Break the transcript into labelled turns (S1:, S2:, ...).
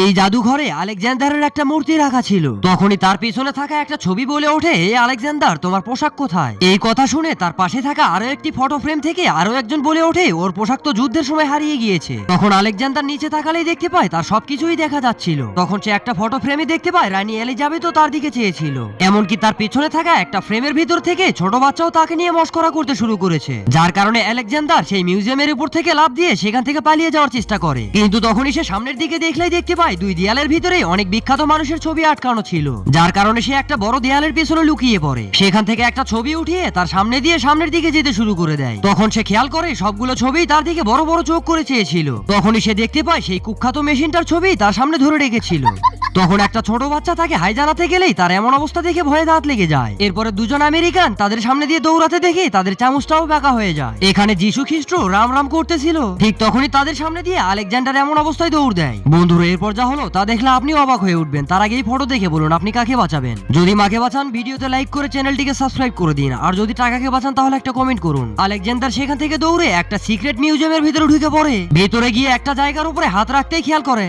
S1: এই জাদুঘরে আলেকজান্ডারের একটা মূর্তি রাখা ছিল। তখনই তার পিছনে থাকা একটা ছবি বলে ওঠে, এই আলেকজান্ডার, তোমার পোশাক কোথায়? এই কথা শুনে তার পাশে থাকা আরো একটি ফটো ফ্রেম থেকে আরো একজন বলে ওঠে, ওর পোশাক তো যুদ্ধের সময় হারিয়ে গিয়েছে। তখন আলেকজান্ডার নিচে তাকালেই দেখতে পায় তার সবকিছুই দেখা যাচ্ছিল। তখন সে একটা ফটো ফ্রেমে দেখতে পায় রানী এলিজাবেথও তার দিকে চেয়েছিল। এমনকি তার পিছনে থাকা একটা ফ্রেমের ভিতর থেকে ছোট বাচ্চাও তাকে নিয়ে মস্করা করতে শুরু করেছে, যার কারণে আলেকজান্ডার সেই মিউজিয়ামের উপর থেকে লাফ দিয়ে সেখান থেকে পালিয়ে যাওয়ার চেষ্টা করে। কিন্তু তখনই সে সামনের দিকে দেখলেই দেখতে পায় দুই দেয়ালের ভিতরে অনেক বিখ্যাত মানুষের ছবি আটকানো ছিল, যার কারণে সে একটা বড় দেয়ালের পেছনে লুকিয়ে পড়ে। সেখান থেকে একটা ছবি উঠিয়ে তার সামনে দিয়ে সামনের দিকে যেতে শুরু করে দেয়। তখন সে খেয়াল করে সবগুলো ছবি তার দিকে বড় বড় চোখ করে চেয়েছিল। তখনই সে দেখতে পায় সেই কুখ্যাত মেশিনটার ছবি তার সামনে ধরে রেখেছিল। তখন একটা ছোট বাচ্চা তাকে হাই জানাতে গেলেই তার এমন অবস্থা দেখে ভয়ে দাঁত লেগে যায়। এরপরে দুজন আমেরিকান তাদের সামনে দিয়ে দৌড়াতে দেখে তাদের চামচটাও বাঁকা হয়ে যায়। এখানে যিশু খ্রিস্ট রাম রাম করতেছিল, ঠিক তখনই তাদের সামনে দিয়ে আলেকজান্ডার এমন অবস্থায় দৌড় দেয়। বন্ধুরা, এরপর যা হলো তা দেখলে আপনি অবাক হয়ে উঠবেন। তার আগে এই ফটো দেখে বলুন আপনি কাকে বাঁচাবেন। যদি মাকে বাঁচান, ভিডিওতে লাইক করে চ্যানেলটিকে সাবস্ক্রাইব করে দিন। আর যদি টাকাকে বাঁচান তাহলে একটা কমেন্ট করুন। আলেকজান্ডার সেখান থেকে দৌড়ে একটা সিক্রেট মিউজিয়ামের ভিতরে ঢুকে পড়ে। ভেতরে গিয়ে একটা জায়গার উপরে হাত রাখতেই খেয়াল করে